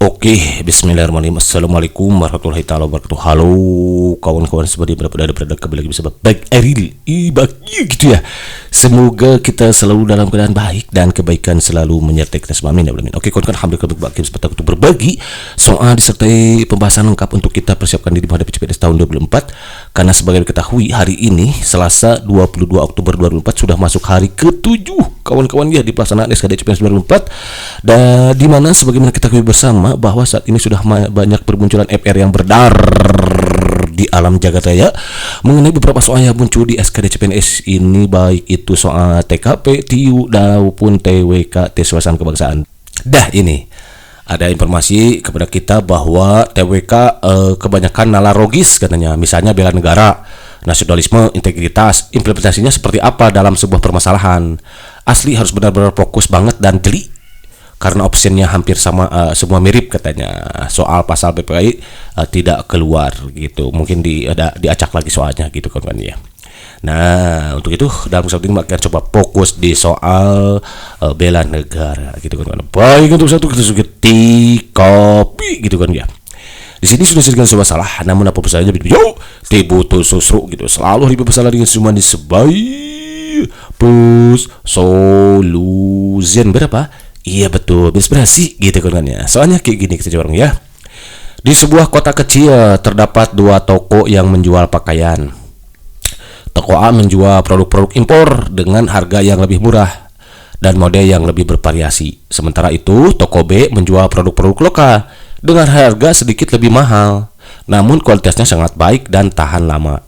Oke, bismillahirrahmanirrahim. Assalamualaikum warahmatullahi taala wabarakatuh. Halo kawan-kawan seperti berada kembali lagi bersama Bang Eril. Bagi gitu ya. Semoga kita selalu dalam keadaan baik dan kebaikan selalu menyertai kita semua. Amin. Oke, kawan-kawan, alhamdulillah bagi kesempatan untuk berbagi soal disertai pembahasan lengkap untuk kita persiapkan diri menghadapi CPNS tahun 2024. Karena sebagai diketahui hari ini Selasa 22 Oktober 2024 sudah masuk hari ke-7 kawan-kawan ya di pelaksanaan SKD CPNS 2024, dan di mana sebagaimana kita ketahui bersama bahwa saat ini sudah banyak bermunculan FR yang beredar di alam jagat raya mengenai beberapa soal yang muncul di SKD CPNS ini, baik itu soal TKP, TIU maupun TWK, tes wawasan kebangsaan. Ini ada informasi kepada kita bahwa TWK kebanyakan nalarogis katanya, misalnya bela negara, nasionalisme, integritas, implementasinya seperti apa dalam sebuah permasalahan. Asli harus benar-benar fokus banget dan jeli karena opsinya hampir sama, semua mirip katanya. Soal pasal PPI tidak keluar gitu, mungkin diacak lagi soalnya gitu kan ya. Nah, untuk itu dalam episode ini akan coba fokus di soal bela negara gitu kan. Baik, untuk satu kita suka kopi gitu kan ya. Di sini sudah sedikit masalah, namun apa saja video butuh susru gitu. Selalu ribet masalah dengan semua disebai plus solution berapa? Iya betul, inspirasi gitu kan ya. Soalnya kayak gini kita coba ya. Di sebuah kota kecil terdapat dua toko yang menjual pakaian. Toko A menjual produk-produk impor dengan harga yang lebih murah dan model yang lebih bervariasi. Sementara itu, toko B menjual produk-produk lokal dengan harga sedikit lebih mahal, namun kualitasnya sangat baik dan tahan lama.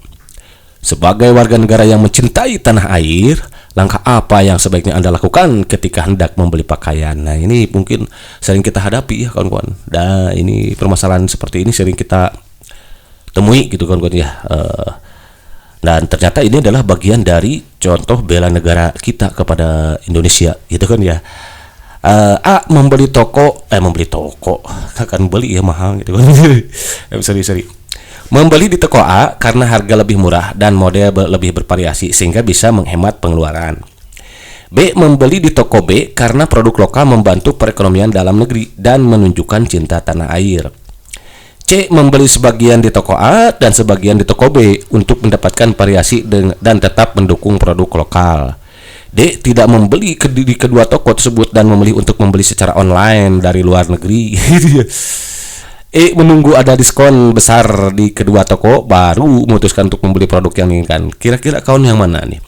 Sebagai warga negara yang mencintai tanah air, langkah apa yang sebaiknya Anda lakukan ketika hendak membeli pakaian? Nah, ini mungkin sering kita hadapi ya kawan-kawan. Dan ini permasalahan seperti ini sering kita temui gitu kawan-kawan ya. Dan ternyata ini adalah bagian dari contoh bela negara kita kepada Indonesia gitu kan ya. Membeli toko akan beli ya mahal gitu kan. sorry. Membeli di toko A karena harga lebih murah dan model lebih bervariasi sehingga bisa menghemat pengeluaran. B. Membeli di toko B karena produk lokal membantu perekonomian dalam negeri dan menunjukkan cinta tanah air. C. Membeli sebagian di toko A dan sebagian di toko B untuk mendapatkan variasi dan tetap mendukung produk lokal. D. Tidak membeli di kedua toko tersebut dan memilih untuk membeli secara online dari luar negeri. E. Menunggu ada diskon besar di kedua toko baru memutuskan untuk membeli produk yang diinginkan. Kira-kira kawan yang mana nih?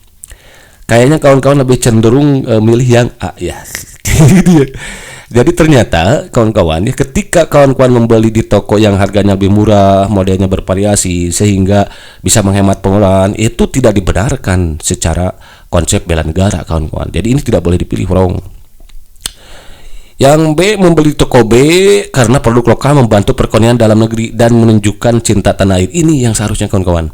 Kayaknya kawan-kawan lebih cenderung milih yang A ya. Jadi ternyata kawan-kawan ya, ketika kawan-kawan membeli di toko yang harganya lebih murah, modelnya bervariasi sehingga bisa menghemat pengeluaran, itu tidak dibenarkan secara konsep bela negara kawan-kawan. Jadi ini tidak boleh dipilih wrong. Yang B. Membeli toko B karena produk lokal membantu perekonomian dalam negeri dan menunjukkan cinta tanah air. Ini yang seharusnya kawan-kawan.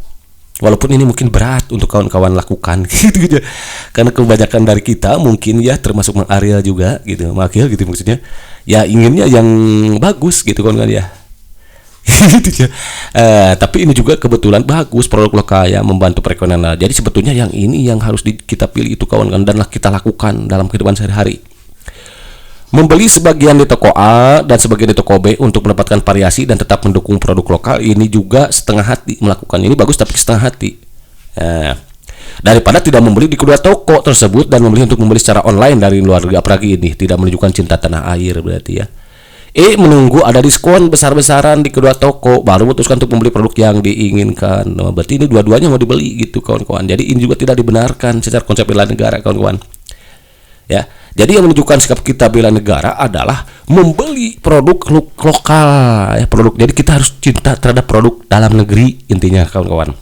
Walaupun ini mungkin berat untuk kawan-kawan lakukan gitu. Karena kebanyakan dari kita mungkin ya, termasuk Mang Ariel juga gitu, makil gitu maksudnya. Ya inginnya yang bagus gitu kawan-kawan ya. Gitu ya. Tapi ini juga kebetulan bagus produk lokal ya, membantu perekonomian. Jadi sebetulnya yang ini yang harus kita pilih itu kawan-kawan dan kita lakukan dalam kehidupan sehari-hari. Membeli sebagian di toko A dan sebagian di toko B untuk mendapatkan variasi dan tetap mendukung produk lokal, ini juga setengah hati melakukan. Ini bagus tapi setengah hati. Daripada tidak membeli di kedua toko tersebut dan memilih untuk membeli secara online dari luar negeri, apalagi ini tidak menunjukkan cinta tanah air berarti ya. E. Menunggu ada diskon besar-besaran di kedua toko baru memutuskan untuk membeli produk yang diinginkan. Nah, berarti ini dua-duanya mau dibeli gitu kawan-kawan. Jadi ini juga tidak dibenarkan secara konsep bela negara kawan-kawan. Ya. Jadi yang menunjukkan sikap kita bela negara adalah membeli produk lokal ya, produk. Jadi kita harus cinta terhadap produk dalam negeri intinya kawan-kawan.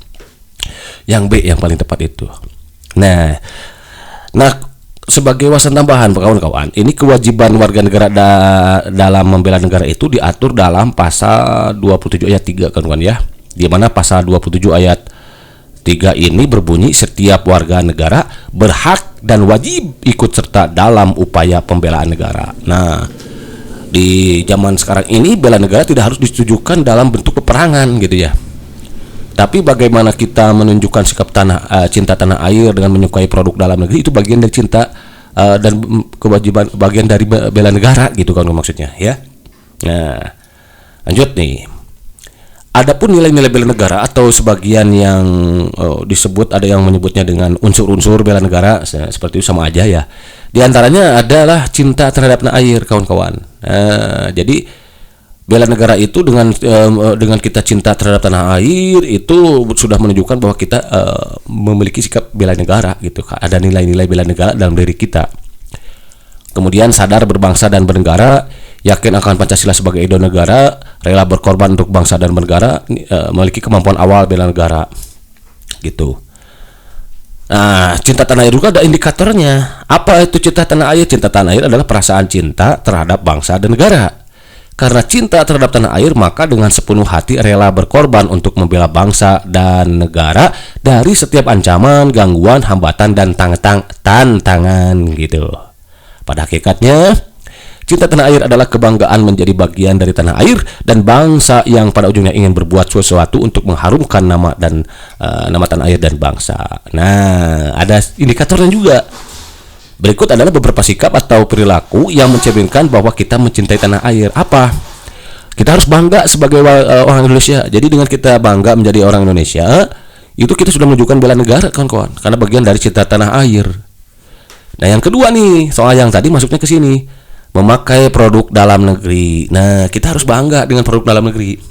Yang B yang paling tepat itu. Nah sebagai wawasan tambahan kawan-kawan, ini kewajiban warga negara dalam membela negara itu diatur dalam pasal 27 ayat 3 kawan-kawan ya. Di mana pasal 27 ayat 3 ini berbunyi setiap warga negara berhak dan wajib ikut serta dalam upaya pembelaan negara. Nah, di zaman sekarang ini bela negara tidak harus ditujukan dalam bentuk peperangan gitu ya. Tapi bagaimana kita menunjukkan sikap cinta tanah air dengan menyukai produk dalam negeri, itu bagian dari cinta dan kewajiban, bagian dari bela negara gitu kan maksudnya ya. Nah, lanjut nih. Adapun nilai-nilai bela negara atau sebagian yang disebut, ada yang menyebutnya dengan unsur-unsur bela negara, seperti itu sama aja ya. Di antaranya adalah cinta terhadap tanah air, kawan-kawan. Jadi bela negara itu dengan kita cinta terhadap tanah air itu sudah menunjukkan bahwa kita memiliki sikap bela negara gitu. Ada nilai-nilai bela negara dalam diri kita. Kemudian sadar berbangsa dan bernegara, yakin akan Pancasila sebagai ideologi negara, rela berkorban untuk bangsa dan bernegara, memiliki kemampuan awal bela negara gitu. Nah, cinta tanah air juga ada indikatornya. Apa itu cinta tanah air? Cinta tanah air adalah perasaan cinta terhadap bangsa dan negara. Karena cinta terhadap tanah air, maka dengan sepenuh hati rela berkorban untuk membela bangsa dan negara dari setiap ancaman, gangguan, hambatan, dan tantangan gitu. Pada hakikatnya, cinta tanah air adalah kebanggaan menjadi bagian dari tanah air dan bangsa yang pada ujungnya ingin berbuat sesuatu untuk mengharumkan nama tanah air dan bangsa. Nah, ada indikatornya juga. Berikut adalah beberapa sikap atau perilaku yang mencerminkan bahwa kita mencintai tanah air. Apa? Kita harus bangga sebagai orang Indonesia. Jadi dengan kita bangga menjadi orang Indonesia, itu kita sudah menunjukkan bela negara, kawan-kawan, karena bagian dari cinta tanah air. Nah, yang kedua nih, soal yang tadi masuknya ke sini, memakai produk dalam negeri. Nah, kita harus bangga dengan produk dalam negeri.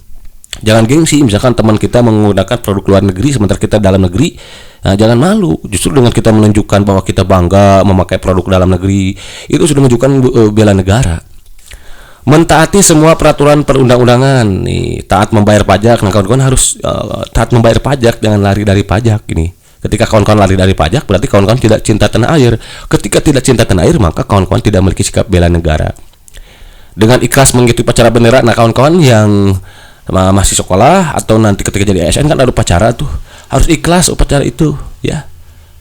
Jangan gengsi, misalkan teman kita menggunakan produk luar negeri sementara kita dalam negeri. Nah, jangan malu. Justru dengan kita menunjukkan bahwa kita bangga memakai produk dalam negeri, itu sudah menunjukkan bela negara. Mentaati semua peraturan perundang-undangan. Nih, taat membayar pajak. Nah, kawan-kawan harus taat membayar pajak, jangan lari dari pajak ini. Ketika kawan-kawan lari dari pajak, berarti kawan-kawan tidak cinta tanah air. Ketika tidak cinta tanah air, maka kawan-kawan tidak memiliki sikap bela negara. Dengan ikhlas mengikuti upacara bendera, nah kawan-kawan yang masih sekolah atau nanti ketika jadi ASN kan ada upacara tuh, harus ikhlas upacara itu, ya.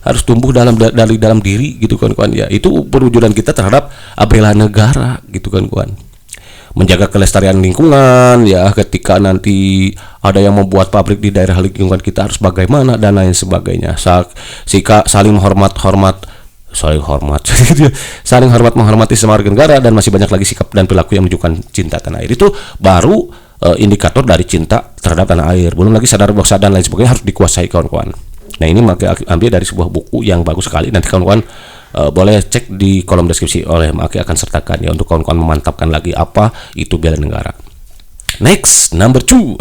Harus tumbuh dari dalam diri gitu kawan-kawan ya. Itu perwujudan kita terhadap bela negara gitu kawan-kawan. Menjaga kelestarian lingkungan ya, ketika nanti ada yang membuat pabrik di daerah lingkungan kita harus bagaimana dan lain sebagainya. Saling menghormati semua warga negara, dan masih banyak lagi sikap dan perilaku yang menunjukkan cinta tanah air. Itu baru indikator dari cinta terhadap tanah air. Belum lagi sadar bangsa dan lain sebagainya harus dikuasai, kawan-kawan. Nah, ini ambil dari sebuah buku yang bagus sekali. Nanti kawan-kawan boleh cek di kolom deskripsi, oleh Maki akan sertakan ya untuk kawan-kawan memantapkan lagi apa itu bela negara. Next, number 2.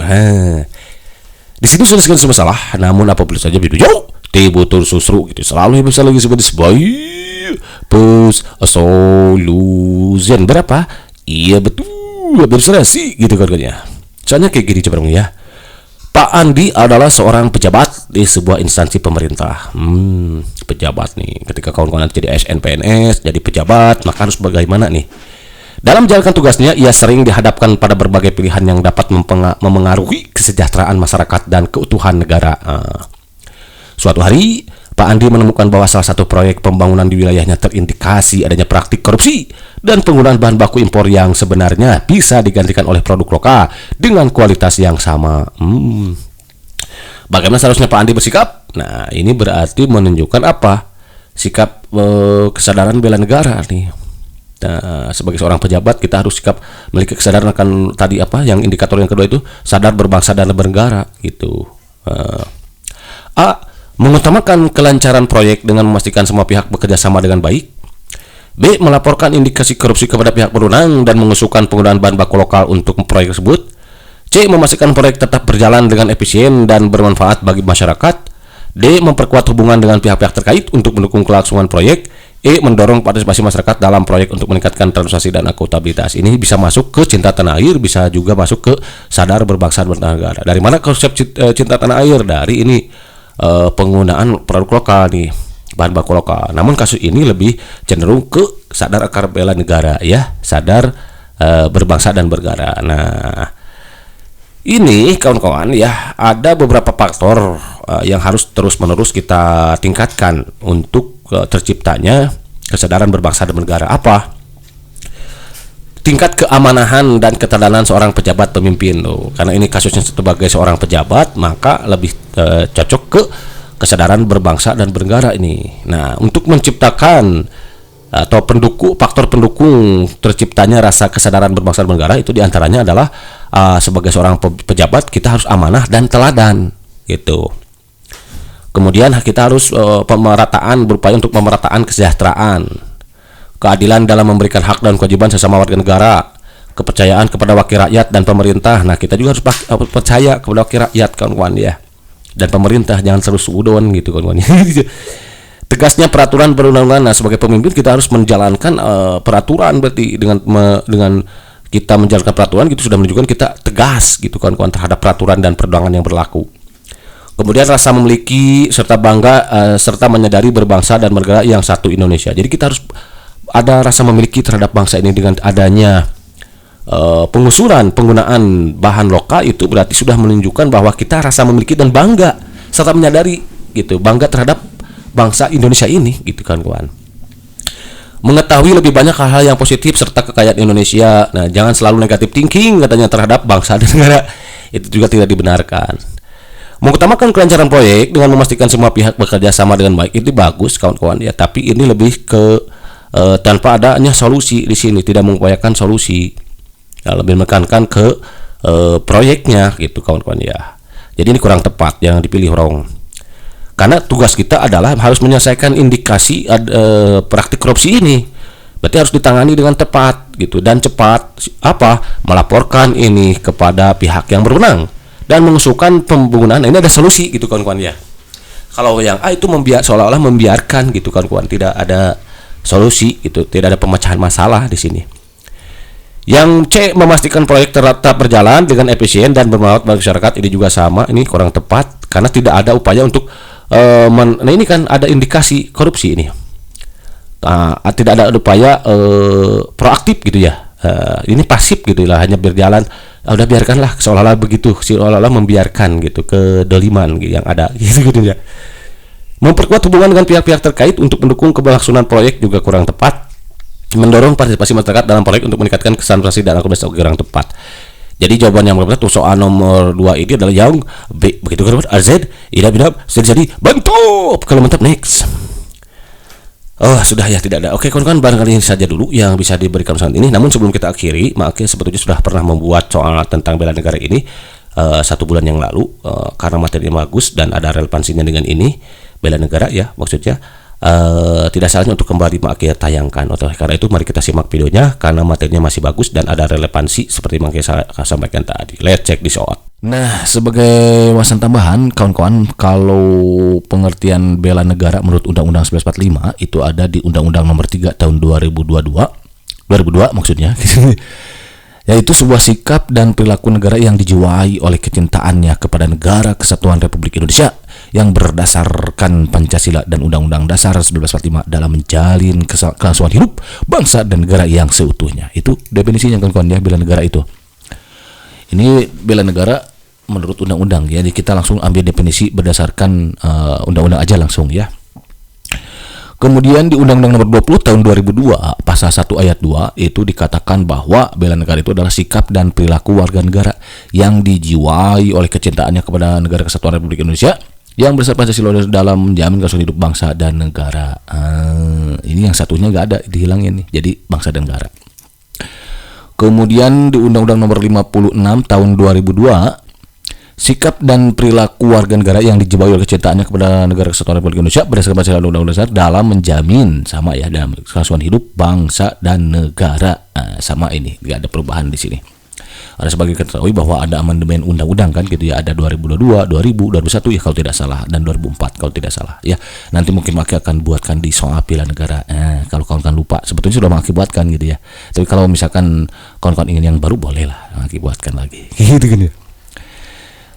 Di sini sudah sekian masalah, namun apabila saja video tibutur susru gitu selalu bisa lagi seperti solution berapa? Iya betul, berserasi gitu kawannya. Soalnya kayak gini coba ya. Pak Andi adalah seorang pejabat di sebuah instansi pemerintah. Pejabat nih. Ketika kawan-kawan nanti jadi ASN PNS, jadi pejabat, maka harus bagaimana nih? Dalam menjalankan tugasnya, ia sering dihadapkan pada berbagai pilihan yang dapat memengaruhi kesejahteraan masyarakat dan keutuhan negara. Suatu hari, Pak Andi menemukan bahwa salah satu proyek pembangunan di wilayahnya terindikasi adanya praktik korupsi dan penggunaan bahan baku impor yang sebenarnya bisa digantikan oleh produk lokal dengan kualitas yang sama. Bagaimana seharusnya Pak Andi bersikap? Nah, ini berarti menunjukkan apa? Sikap kesadaran bela negara nih. Nah, sebagai seorang pejabat kita harus sikap memiliki kesadaran akan tadi apa? Yang indikator yang kedua itu sadar berbangsa dan bernegara gitu. Mengutamakan kelancaran proyek dengan memastikan semua pihak bekerja sama dengan baik. B. Melaporkan indikasi korupsi kepada pihak berwenang dan mengusulkan penggunaan bahan baku lokal untuk proyek tersebut. C. Memastikan proyek tetap berjalan dengan efisien dan bermanfaat bagi masyarakat. D. Memperkuat hubungan dengan pihak-pihak terkait untuk mendukung kelangsungan proyek. E. Mendorong partisipasi masyarakat dalam proyek untuk meningkatkan transparansi dan akuntabilitas. Ini bisa masuk ke cinta tanah air, bisa juga masuk ke sadar berbangsa dan bernegara. Dari mana konsep cinta tanah air? Dari ini penggunaan produk lokal nih, bahan baku lokal. Namun kasus ini lebih cenderung ke sadar akar bela negara ya, sadar berbangsa dan bernegara. Nah, ini kawan-kawan ya, ada beberapa faktor yang harus terus-menerus kita tingkatkan untuk terciptanya kesadaran berbangsa dan bernegara. Apa? Tingkat keamanahan dan keteladanan seorang pejabat pemimpin. Karena ini kasusnya sebagai seorang pejabat, maka lebih cocok ke kesadaran berbangsa dan bernegara ini. Nah, untuk menciptakan atau faktor pendukung terciptanya rasa kesadaran berbangsa dan bernegara itu diantaranya adalah sebagai seorang pejabat kita harus amanah dan teladan gitu. Kemudian kita harus berupaya untuk pemerataan kesejahteraan, keadilan dalam memberikan hak dan kewajiban sesama warga negara, kepercayaan kepada wakil rakyat dan pemerintah. Nah, kita juga harus percaya kepada wakil rakyat, kawan-kawan ya, dan pemerintah, jangan selalu suudon gitu, kawan-kawan. Tegasnya peraturan perundang-undangan. Nah, sebagai pemimpin kita harus menjalankan peraturan, berarti dengan kita menjalankan peraturan gitu sudah menunjukkan kita tegas gitu kawan-kawan terhadap peraturan dan perundangan yang berlaku. Kemudian rasa memiliki serta bangga serta menyadari berbangsa dan bernegara yang satu Indonesia. Jadi kita harus ada rasa memiliki terhadap bangsa ini dengan adanya pengusuran penggunaan bahan lokal, itu berarti sudah menunjukkan bahwa kita rasa memiliki dan bangga serta menyadari gitu, bangga terhadap bangsa Indonesia ini gitu kan kawan. Mengetahui lebih banyak hal-hal yang positif serta kekayaan Indonesia. Nah, jangan selalu negatif thinking katanya terhadap bangsa dan negara. Itu juga tidak dibenarkan. Mengutamakan kelancaran proyek dengan memastikan semua pihak bekerja sama dengan baik itu bagus kawan-kawan ya, tapi ini lebih ke tanpa adanya solusi di sini, tidak mengupayakan solusi. Ya, lebih menekankan ke proyeknya gitu kawan-kawan ya. Jadi ini kurang tepat, yang dipilih wrong. Karena tugas kita adalah harus menyelesaikan indikasi praktik korupsi ini. Berarti harus ditangani dengan tepat gitu dan cepat. Melaporkan ini kepada pihak yang berwenang dan mengusulkan pembunuhan. Ini ada solusi gitu kawan-kawan ya. Kalau yang A itu seolah-olah membiarkan gitu kawan-kawan, tidak ada solusi gitu, tidak ada pemecahan masalah di sini. Yang C, memastikan proyek tetap berjalan dengan efisien dan bermanfaat bagi masyarakat. Ini juga sama, ini kurang tepat karena tidak ada upaya untuk nah ini kan ada indikasi korupsi ini. Tidak ada upaya proaktif gitu ya. Ini pasif gitu lah, hanya berjalan. Udah biarkanlah, seolah-olah begitu, seolah-olah membiarkan gitu kedoliman gitu yang ada gitu ya. Memperkuat hubungan dengan pihak-pihak terkait untuk mendukung keberlangsungan proyek juga kurang tepat. Mendorong partisipasi masyarakat dalam proyek untuk meningkatkan kesantrasi dan akuntabilitas kurang tepat. Jadi jawaban yang benar untuk soal nomor 2 ini adalah yang B. Begitu kan AZ, tidak benar, jadi bantu. Kalau mantap, next. Oh, sudah ya, tidak ada. Oke, kawan-kawan, barangkali ini saja dulu yang bisa diberikan saat ini. Namun sebelum kita akhiri, makanya sebetulnya sudah pernah membuat soal tentang bela negara ini 1 bulan yang lalu, karena materinya bagus dan ada relevansinya dengan ini bela negara ya, maksudnya tidak salahnya untuk kembali tayangkan. Karena itu mari kita simak videonya karena materinya masih bagus dan ada relevansi seperti yang saya sampaikan tadi. Let's check this out. Nah, sebagai wawasan tambahan kawan-kawan, kalau pengertian bela negara menurut Undang-Undang 1945 itu ada di Undang-Undang Nomor 3 Tahun 2002 maksudnya. Yaitu sebuah sikap dan perilaku negara yang dijiwai oleh kecintaannya kepada negara kesatuan Republik Indonesia yang berdasarkan Pancasila dan Undang-Undang Dasar 1945 dalam menjalin kelangsungan hidup bangsa dan negara yang seutuhnya. Itu definisinya kawan-kawan ya, bela negara itu. Ini bela negara menurut undang-undang ya. Jadi kita langsung ambil definisi berdasarkan undang-undang aja langsung ya. Kemudian di Undang-Undang Nomor 20 Tahun 2002 Pasal 1 Ayat 2 itu dikatakan bahwa bela negara itu adalah sikap dan perilaku warga negara yang dijiwai oleh kecintaannya kepada negara kesatuan Republik Indonesia yang berdasarkan Pancasila dalam menjamin kelangsungan hidup bangsa dan negara. Ini yang satunya nggak ada, dihilangin nih. Jadi bangsa dan negara. Kemudian di Undang-Undang Nomor 56 Tahun 2002 sikap dan perilaku warga negara yang dijiwai oleh kecintaannya kepada negara kesatuan Republik Indonesia berdasarkan Pancasila dan Undang-Undang Dasar dalam menjamin sama ya dalam kelangsungan hidup bangsa dan negara. Sama ini, nggak ada perubahan di sini. Ada sebagai ketahui bahwa ada amandemen undang-undang kan gitu ya, ada 2022, 2000, 2001 ya kalau tidak salah, dan 2004 kalau tidak salah ya. Nanti mungkin Maki akan buatkan di soal bela negara. Kalau kawan-kawan lupa, sebetulnya sudah Maki buatkan gitu ya. Tapi kalau misalkan kawan-kawan ingin yang baru boleh lah Maki buatkan lagi gitu kan ya.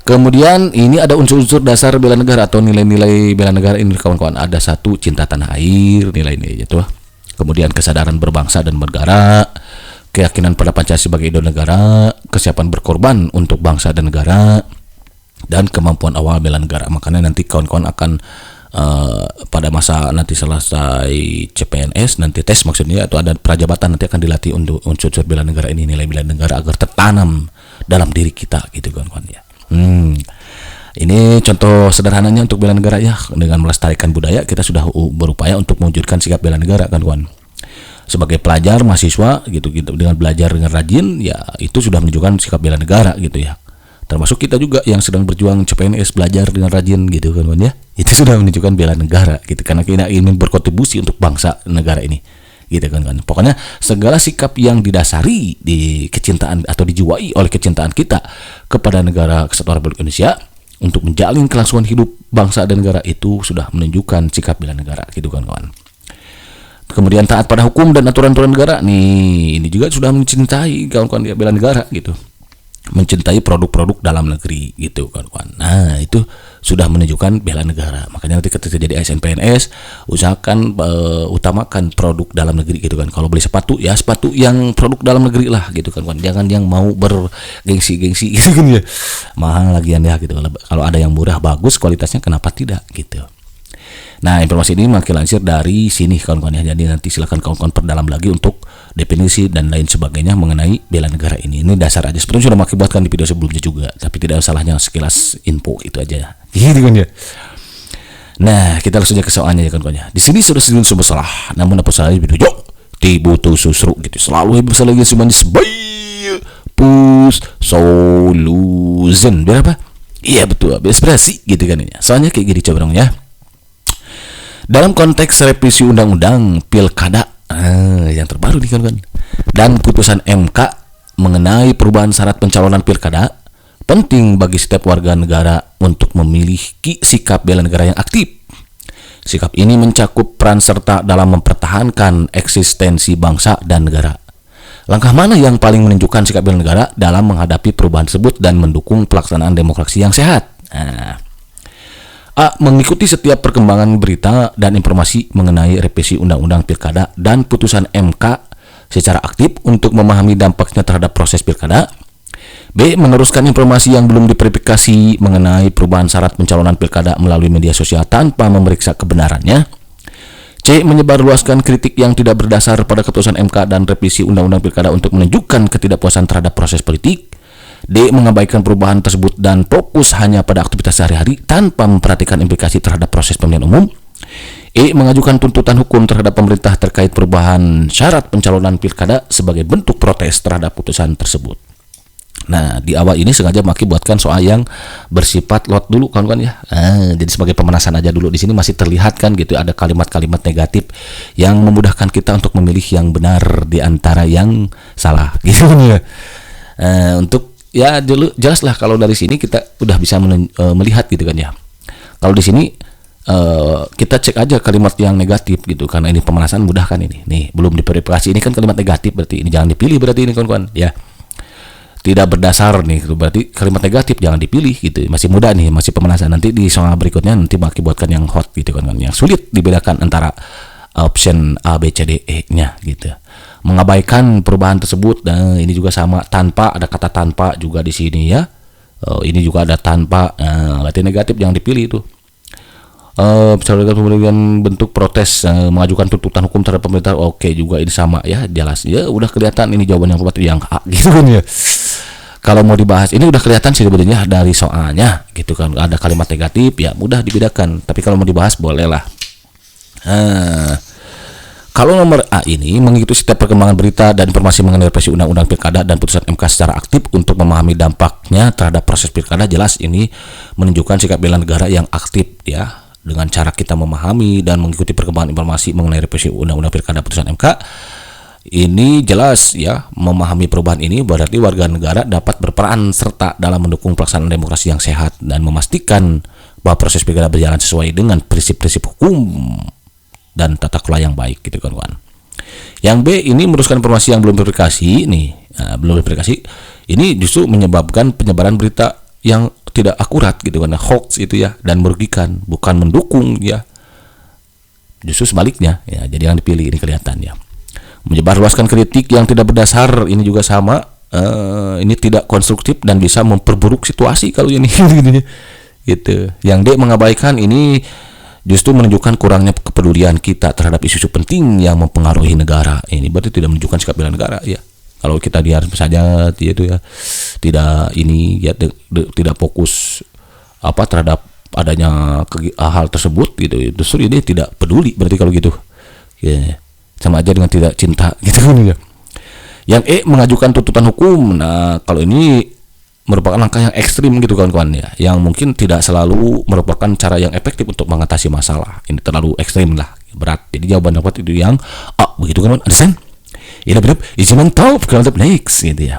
Kemudian ini ada unsur-unsur dasar bela negara atau nilai-nilai bela negara ini kawan-kawan. Ada 1, cinta tanah air, nilai-nilai itu. Kemudian kesadaran berbangsa dan bernegara, keyakinan pada Pancasila sebagai idola negara, kesiapan berkorban untuk bangsa dan negara, dan kemampuan awal bela negara. Makanya nanti kawan-kawan akan pada masa nanti selesai CPNS, nanti tes maksudnya, atau ada prajabatan nanti akan dilatih untuk unsur-unsur bela negara ini, nilai bela negara agar tertanam dalam diri kita gitu kawan-kawan ya. Ini contoh sederhananya untuk bela negara ya. Dengan melestarikan budaya kita sudah berupaya untuk mewujudkan sikap bela negara kan kawan. Sebagai pelajar mahasiswa gitu dengan belajar dengan rajin, ya itu sudah menunjukkan sikap bela negara gitu ya. Termasuk kita juga yang sedang berjuang CPNS belajar dengan rajin gitu kan ya, itu sudah menunjukkan bela negara gitu, karena kita ingin berkontribusi untuk bangsa negara ini gitu kan. Pokoknya segala sikap yang didasari di kecintaan atau dijiwai oleh kecintaan kita kepada negara kesatuan Republik Indonesia untuk menjalin kelangsungan hidup bangsa dan negara, itu sudah menunjukkan sikap bela negara gitu kan kawan. Kemudian taat pada hukum dan aturan-aturan negara nih, ini juga sudah mencintai kawan-kawan ya, bela negara gitu, mencintai produk-produk dalam negeri gitu kawan-kawan. Nah itu sudah menunjukkan bela negara. Makanya nanti ketika jadi ASN PNS, usahakan utamakan produk dalam negeri gitu kan. Kalau beli sepatu ya sepatu yang produk dalam negeri lah gitu kan kawan. Jangan yang mau bergengsi-gengsi gitu kan ya, mahal lagian ya gitu. Kalau ada yang murah bagus kualitasnya, kenapa tidak gitu. Nah, informasi ini makin lansir dari sini kawan-kawan ya. Jadi nanti silakan kawan-kawan perdalam lagi untuk definisi dan lain sebagainya mengenai bela negara ini. Ini dasar aja. Seperti sudah Maki buatkan di video sebelumnya juga, tapi tidak salahnya sekilas info itu aja. Gitu kan ya. Nah, kita langsung aja ke soalnya ya kawan-kawan ya. Di sini sudah sedikit salah. Namun apa salah video tibutu susru gitu. Selalu bisa lagi semuanya sebaik pus solution. Biar apa? Iya betul, inspirasi gitu kan ya. Soalnya kayak gini coba dong ya. Dalam konteks revisi undang-undang pilkada yang terbaru nih kan, dan putusan MK mengenai perubahan syarat pencalonan pilkada, penting bagi setiap warga negara untuk memiliki sikap bela negara yang aktif. Sikap ini mencakup peran serta dalam mempertahankan eksistensi bangsa dan negara. Langkah mana yang paling menunjukkan sikap bela negara dalam menghadapi perubahan tersebut dan mendukung pelaksanaan demokrasi yang sehat? A. Mengikuti setiap perkembangan berita dan informasi mengenai revisi undang-undang pilkada dan putusan MK secara aktif untuk memahami dampaknya terhadap proses pilkada. B. Meneruskan informasi yang belum diverifikasi mengenai perubahan syarat pencalonan pilkada melalui media sosial tanpa memeriksa kebenarannya. C. Menyebarluaskan kritik yang tidak berdasar pada keputusan MK dan revisi undang-undang pilkada untuk menunjukkan ketidakpuasan terhadap proses politik. D. Mengabaikan perubahan tersebut dan fokus hanya pada aktivitas sehari-hari tanpa memperhatikan implikasi terhadap proses pemilihan umum. E. Mengajukan tuntutan hukum terhadap pemerintah terkait perubahan syarat pencalonan pilkada sebagai bentuk protes terhadap putusan tersebut. Nah, di awal ini sengaja Maki buatkan soal yang bersifat lot dulu kawan-kawan ya. Jadi sebagai pemanasan aja dulu. Di sini masih terlihat kan gitu ada kalimat-kalimat negatif yang memudahkan kita untuk memilih yang benar di antara yang salah gitu ya. Untuk ya dulu jelas lah kalau dari sini kita udah bisa melihat gitu kan ya. Kalau di sini kita cek aja kalimat yang negatif gitu, karena ini pemanasan mudah kan ini. Nih belum diverifikasi, ini kan kalimat negatif, berarti ini jangan dipilih berarti ini kawan-kawan ya. Tidak berdasar nih gitu, berarti kalimat negatif jangan dipilih gitu. Masih mudah nih, masih pemanasan. Nanti di soal berikutnya nanti Maki buatkan yang hot gitu kan, yang sulit dibedakan antara option A, B, C, D, E-nya gitu. Mengabaikan perubahan tersebut, dan ini juga sama, tanpa ada kata tanpa juga di sini ya. Ini juga ada tanpa, berarti negatif jangan dipilih itu. Pemberian bentuk protes, mengajukan tuntutan hukum terhadap pemerintah, oke juga ini sama ya, jelas ya, udah kelihatan ini jawaban yang tepat yang A gitu kan ya. Kalau mau dibahas ini udah kelihatan sih sebenarnya dari soalnya gitu kan, ada kalimat negatif ya mudah dibedakan, tapi kalau mau dibahas boleh lah. Kalau nomor A ini mengikuti setiap perkembangan berita dan informasi mengenai revisi undang-undang pilkada dan putusan MK secara aktif untuk memahami dampaknya terhadap proses pilkada, jelas ini menunjukkan sikap bela negara yang aktif ya. Dengan cara kita memahami dan mengikuti perkembangan informasi mengenai revisi undang-undang pilkada putusan MK, ini jelas ya, memahami perubahan ini berarti warga negara dapat berperan serta dalam mendukung pelaksanaan demokrasi yang sehat dan memastikan bahwa proses pilkada berjalan sesuai dengan prinsip-prinsip hukum dan tata kelola yang baik gitu kawan-kawan. Yang B ini meneruskan informasi yang belum diverifikasi nih, belum diverifikasi, ini justru menyebabkan penyebaran berita yang tidak akurat gitu kan, hoax itu ya, dan merugikan, bukan mendukung ya, justru sebaliknya ya. Jadi yang dipilih ini kelihatan ya. Menyebarluaskan kritik yang tidak berdasar, ini juga sama, ini tidak konstruktif dan bisa memperburuk situasi kalau ini gitu. Yang D mengabaikan, ini justru menunjukkan kurangnya kepedulian kita terhadap isu-isu penting yang mempengaruhi negara. Ini berarti tidak menunjukkan sikap bela negara ya. Kalau kita diam saja itu ya, tidak ini ya, tidak fokus apa terhadap adanya hal tersebut gitu, justru ini tidak peduli berarti kalau gitu ya, sama aja dengan tidak cinta gitu kan ya. Yang mengajukan tuntutan hukum. Nah, kalau ini merupakan langkah yang ekstrim gitu kawan-kawan ya, yang mungkin tidak selalu merupakan cara yang efektif untuk mengatasi masalah. Ini terlalu ekstrim lah, berat. Jadi jawaban dapat itu yang begitu kan, understand? Ini benar, izin top kalau next gitu ya.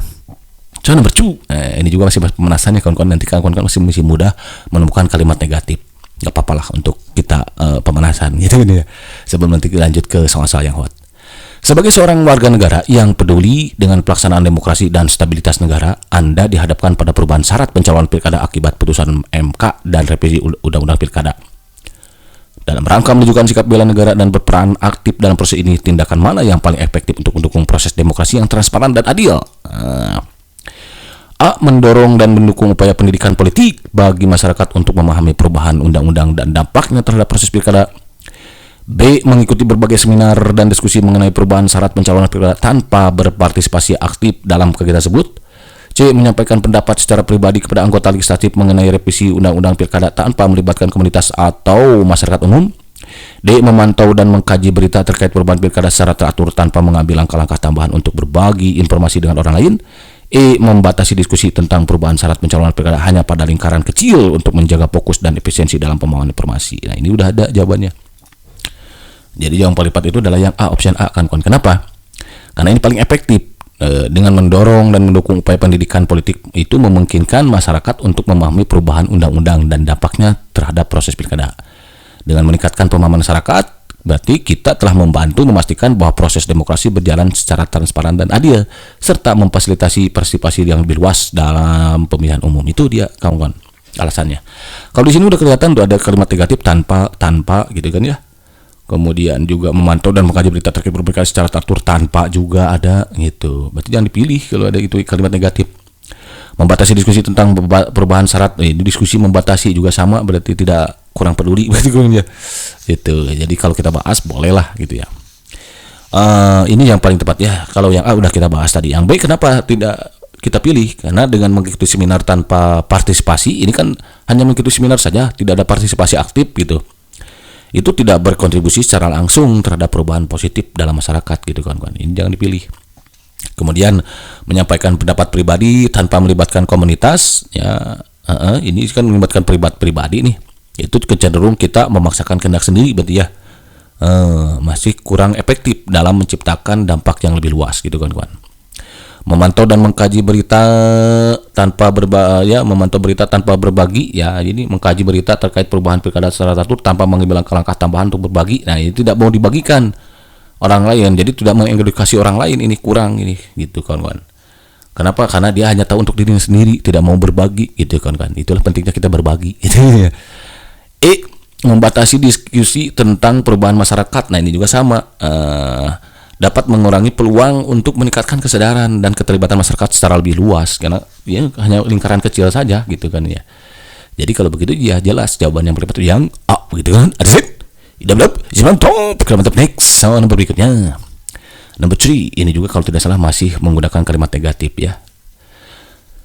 So nomor 2, ini juga masih pemanasannya kawan-kawan. Nanti kawan-kawan masih mudah menemukan kalimat negatif. Gak apa-apa lah untuk kita pemanasan gitu kan ya. Sebelum nanti lanjut ke soal-soal yang hot. Sebagai seorang warga negara yang peduli dengan pelaksanaan demokrasi dan stabilitas negara, Anda dihadapkan pada perubahan syarat pencalonan pilkada akibat putusan MK dan revisi Undang-Undang Pilkada. Dalam rangka menunjukkan sikap bela negara dan berperan aktif dalam proses ini, tindakan mana yang paling efektif untuk mendukung proses demokrasi yang transparan dan adil? A. Mendorong dan mendukung upaya pendidikan politik bagi masyarakat untuk memahami perubahan undang-undang dan dampaknya terhadap proses pilkada. B. Mengikuti berbagai seminar dan diskusi mengenai perubahan syarat pencalonan pilkada tanpa berpartisipasi aktif dalam kegiatan tersebut. C. Menyampaikan pendapat secara pribadi kepada anggota legislatif mengenai revisi undang-undang pilkada tanpa melibatkan komunitas atau masyarakat umum. D. Memantau dan mengkaji berita terkait perubahan pilkada secara teratur tanpa mengambil langkah-langkah tambahan untuk berbagi informasi dengan orang lain. E. Membatasi diskusi tentang perubahan syarat pencalonan pilkada hanya pada lingkaran kecil untuk menjaga fokus dan efisiensi dalam pemahaman informasi. Nah, ini udah ada jawabannya. Jadi jawaban paling tepat itu adalah yang A, option A kan. Kenapa? Karena ini paling efektif. Dengan mendorong dan mendukung upaya pendidikan politik itu memungkinkan masyarakat untuk memahami perubahan undang-undang dan dampaknya terhadap proses pilkada. Dengan meningkatkan pemahaman masyarakat, berarti kita telah membantu memastikan bahwa proses demokrasi berjalan secara transparan dan adil, serta memfasilitasi partisipasi yang lebih luas dalam pemilihan umum. Itu dia kawan-kawan alasannya. Kalau di sini udah kelihatan tuh ada kalimat negatif tanpa gitu kan ya. Kemudian juga memantau dan mengkaji berita terkait perubahan secara teratur tanpa juga ada gitu. Berarti jangan dipilih kalau ada itu kalimat negatif. Membatasi diskusi tentang perubahan syarat, diskusi membatasi juga sama, berarti tidak kurang peduli berarti ya. Itu. Jadi kalau kita bahas bolehlah gitu ya. Ini yang paling tepat ya. Kalau yang A udah kita bahas tadi. Yang B kenapa tidak kita pilih? Karena dengan mengikuti seminar tanpa partisipasi, ini kan hanya mengikuti seminar saja, tidak ada partisipasi aktif gitu. Itu tidak berkontribusi secara langsung terhadap perubahan positif dalam masyarakat gitu kan. Ini jangan dipilih. Kemudian menyampaikan pendapat pribadi tanpa melibatkan komunitas ya, ini kan melibatkan pribadi nih. Itu kecenderung kita memaksakan kehendak sendiri berarti ya. Masih kurang efektif dalam menciptakan dampak yang lebih luas gitu kan. Memantau dan mengkaji berita tanpa berbagi ya. Ini mengkaji berita terkait perubahan pilkada secara teratur tanpa mengambil langkah-langkah tambahan untuk berbagi. Nah, ini tidak mau dibagikan orang lain, jadi tidak mengedukasi orang lain, ini kurang ini gitu kawan-kawan. Kenapa? Karena dia hanya tahu untuk dirinya sendiri, tidak mau berbagi gitu kan. Itulah pentingnya kita berbagi gitu ya. Membatasi diskusi tentang perubahan masyarakat. Nah, ini juga sama, dapat mengurangi peluang untuk meningkatkan kesadaran dan keterlibatan masyarakat secara lebih luas, karena ya hanya lingkaran kecil saja gitu kan ya. Jadi kalau begitu ya jelas jawaban yang tepat yang A gitu kan. Ada it. Jangan top. Mantap, next. Sama nomor berikutnya. Nomor 3, ini juga kalau tidak salah masih menggunakan kalimat negatif ya.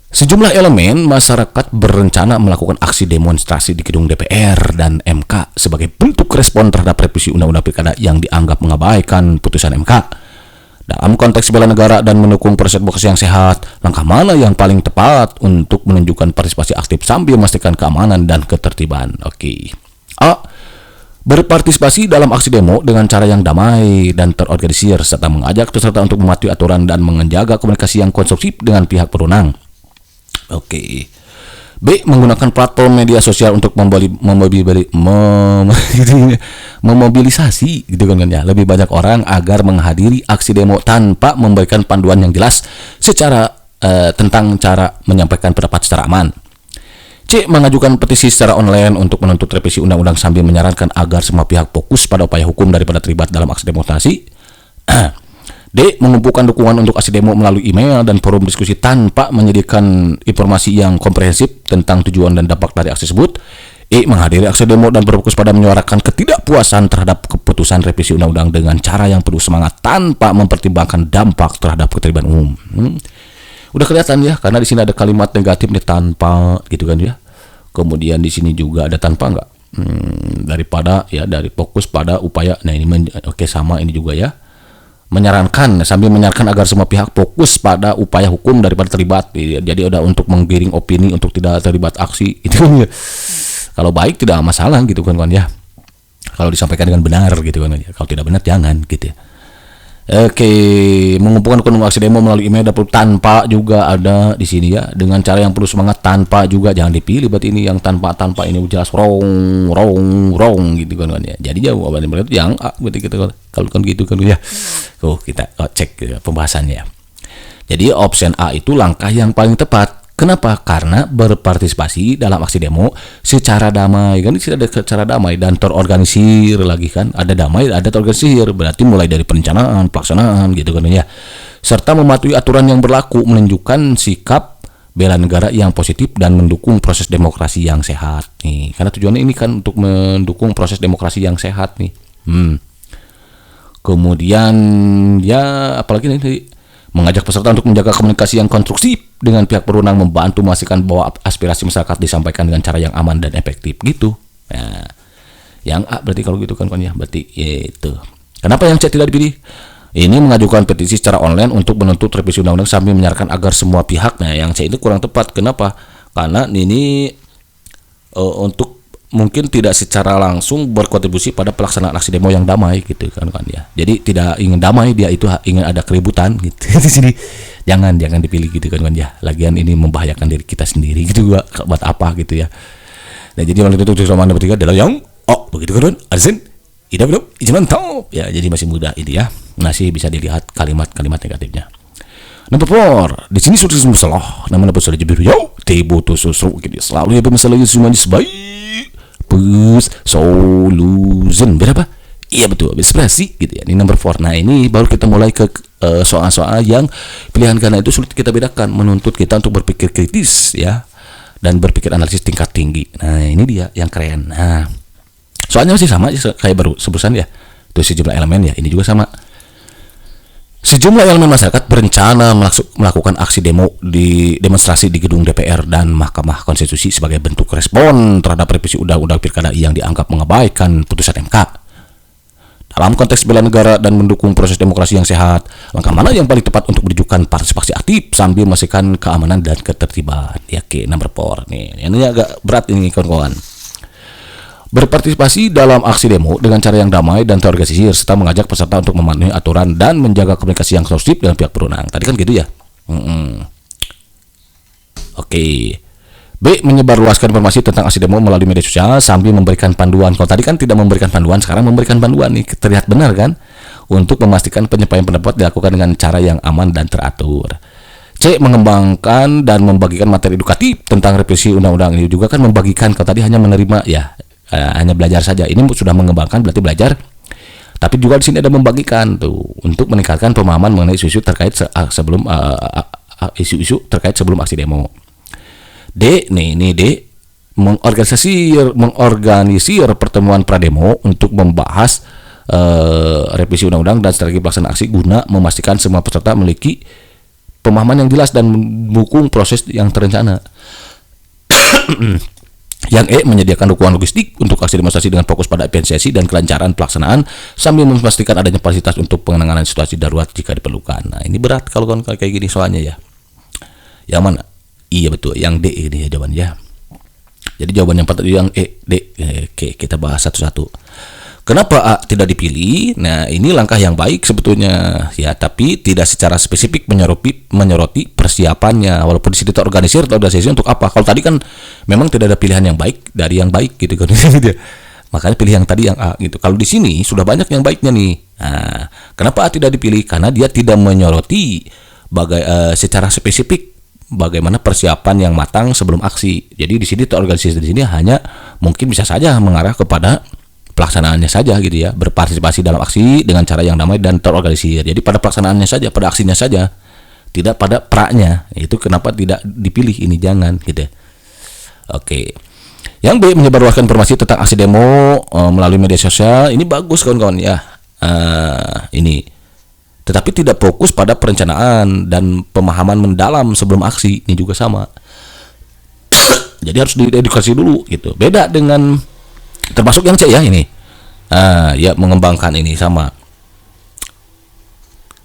Sejumlah elemen masyarakat berencana melakukan aksi demonstrasi di gedung DPR dan MK sebagai bentuk respon terhadap revisi Undang-Undang Pilkada yang dianggap mengabaikan putusan MK. Dalam konteks bela negara dan mendukung proses demokrasi yang sehat, langkah mana yang paling tepat untuk menunjukkan partisipasi aktif sambil memastikan keamanan dan ketertiban? Oke. A. Berpartisipasi dalam aksi demo dengan cara yang damai dan terorganisir serta mengajak peserta untuk mematuhi aturan dan menjaga komunikasi yang konstruktif dengan pihak berwenang. Oke. B. Menggunakan platform media sosial untuk memobilisasi gitu kan ya, lebih banyak orang agar menghadiri aksi demo tanpa memberikan panduan yang jelas secara tentang cara menyampaikan pendapat secara aman. C. Mengajukan petisi secara online untuk menuntut revisi undang-undang sambil menyarankan agar semua pihak fokus pada upaya hukum daripada terlibat dalam aksi demonstrasi. D. Mengumpulkan dukungan untuk aksi demo melalui email dan forum diskusi tanpa menyediakan informasi yang komprehensif tentang tujuan dan dampak dari aksi tersebut. E. Menghadiri aksi demo dan berfokus pada menyuarakan ketidakpuasan terhadap keputusan revisi undang-undang dengan cara yang penuh semangat tanpa mempertimbangkan dampak terhadap keterlibatan umum. Udah kelihatan ya, karena di sini ada kalimat negatif nih, tanpa gitu kan ya. Kemudian di sini juga ada tanpa enggak. Daripada ya, dari fokus pada upaya. Nah ini oke, sama ini juga ya. menyarankan agar semua pihak fokus pada upaya hukum daripada terlibat. Jadi udah untuk menggiring opini untuk tidak terlibat aksi itu ya. Kalau baik tidak masalah gitu kan ya. Kalau disampaikan dengan benar gitu kan ya. Kalau tidak benar jangan gitu ya. Oke, mengumpulkan ekonomi aksi demo melalui email dapur tanpa juga ada di sini ya, dengan cara yang perlu semangat tanpa juga jangan dipilih buat ini yang tanpa ini jelas wrong gitu kan ya. Jadi jawaban mereka yang berarti kita kalau kan gitu kan ya. Kita cek pembahasannya. Jadi option A itu langkah yang paling tepat. Kenapa? Karena berpartisipasi dalam aksi demo secara damai kan, ada secara damai dan terorganisir lagi kan, ada damai ada terorganisir, berarti mulai dari perencanaan, pelaksanaan gitu kan ya, serta mematuhi aturan yang berlaku, menunjukkan sikap bela negara yang positif dan mendukung proses demokrasi yang sehat nih, karena tujuannya ini kan untuk mendukung proses demokrasi yang sehat nih. Kemudian ya apalagi nih, mengajak peserta untuk menjaga komunikasi yang konstruktif dengan pihak berwenang, membantu memastikan bahwa aspirasi masyarakat disampaikan dengan cara yang aman dan efektif gitu. Nah, yang A berarti kalau gitu kan ya, berarti itu. Kenapa yang C tidak dipilih? Ini mengajukan petisi secara online untuk menuntut revisi undang-undang sambil menyarankan agar semua pihak. Nah, yang C itu kurang tepat. Kenapa? Karena ini untuk mungkin tidak secara langsung berkontribusi pada pelaksanaan aksi demo yang damai gitu kan ya. Jadi tidak ingin damai, dia itu ingin ada keributan gitu. Di sini jangan dipilih gitu kan ya. Lagian ini membahayakan diri kita sendiri gitu gua, buat apa gitu ya. Nah, jadi yang itu sama bertiga adalah yang begitu kan. Arsen tidak belum izin top ya, jadi masih muda ini ya. Masih bisa dilihat kalimat-kalimat negatifnya. Number 4, di sini sukses masalah namanya sudah jebir yo tebo to susru gitu. Selalu ya masalahnya semuanya sebaik solution berapa? Iya betul, ekspresi gitu ya. Ini number 4. Nah, ini baru kita mulai ke soal-soal yang pilihan ganda itu sulit kita bedakan, menuntut kita untuk berpikir kritis ya dan berpikir analisis tingkat tinggi. Nah, ini dia yang keren. Nah, soalnya masih sama kayak baru sebutan ya. Itu sejumlah elemen ya. Ini juga sama. Sejumlah elemen masyarakat berencana melakukan aksi demonstrasi di gedung DPR dan Mahkamah Konstitusi sebagai bentuk respon terhadap revisi undang-undang pilkada yang dianggap mengabaikan putusan MK. Dalam konteks bela negara dan mendukung proses demokrasi yang sehat, langkah mana yang paling tepat untuk menunjukkan partisipasi aktif sambil memastikan keamanan dan ketertiban? Ya, number 4 nih. Ini agak berat ini kawan-kawan. Berpartisipasi dalam aksi demo dengan cara yang damai dan terorganisir serta mengajak peserta untuk mematuhi aturan dan menjaga komunikasi yang konstruktif dengan pihak berwenang. Tadi kan gitu ya. Oke. B. Menyebarluaskan informasi tentang aksi demo melalui media sosial sambil memberikan panduan. Kalau tadi kan tidak memberikan panduan, sekarang memberikan panduan nih, terlihat benar kan? Untuk memastikan penyampaian pendapat dilakukan dengan cara yang aman dan teratur. C. Mengembangkan dan membagikan materi edukatif tentang revisi undang-undang ini juga kan membagikan. Kalau tadi hanya menerima ya. Hanya belajar saja. Ini sudah mengembangkan berarti belajar. Tapi juga di sini ada membagikan tuh untuk meningkatkan pemahaman mengenai isu-isu terkait sebelum aksi demo. D, ini D, mengorganisir pertemuan prademo untuk membahas revisi undang-undang dan strategi pelaksanaan aksi guna memastikan semua peserta memiliki pemahaman yang jelas dan mendukung proses yang terencana. Yang E, menyediakan dukungan logistik untuk aksi demonstrasi dengan fokus pada efisiensi dan kelancaran pelaksanaan sambil memastikan adanya fasilitas untuk penanganan situasi darurat jika diperlukan. Nah, ini berat kalau kayak gini soalnya ya. Yang mana? Iya betul, yang D ini ya jawabannya. Jadi jawaban yang tadi yang E, D. Oke, kita bahas satu-satu. Kenapa A tidak dipilih? Nah, ini langkah yang baik sebetulnya ya, tapi tidak secara spesifik menyoroti persiapannya. Walaupun di situ terorganisir atau organisasi untuk apa? Kalau tadi kan memang tidak ada pilihan yang baik dari yang baik gitu kan. Makanya pilih yang tadi yang A gitu. Kalau di sini sudah banyak yang baiknya nih. Nah, kenapa A tidak dipilih? Karena dia tidak menyoroti secara spesifik bagaimana persiapan yang matang sebelum aksi. Jadi di sini terorganisir di sini hanya mungkin bisa saja mengarah kepada pelaksanaannya saja gitu ya, berpartisipasi dalam aksi dengan cara yang damai dan terorganisir. Jadi pada pelaksanaannya saja, pada aksinya saja, tidak pada praknya. Itu kenapa tidak dipilih ini, jangan gitu. Oke. Yang B, menyebarluaskan informasi tentang aksi demo melalui media sosial. Ini bagus kawan-kawan ya. Ini. Tetapi tidak fokus pada perencanaan dan pemahaman mendalam sebelum aksi. Ini juga sama. Jadi harus diedukasi dulu gitu. Beda dengan termasuk yang C ya ini. Ya mengembangkan ini sama.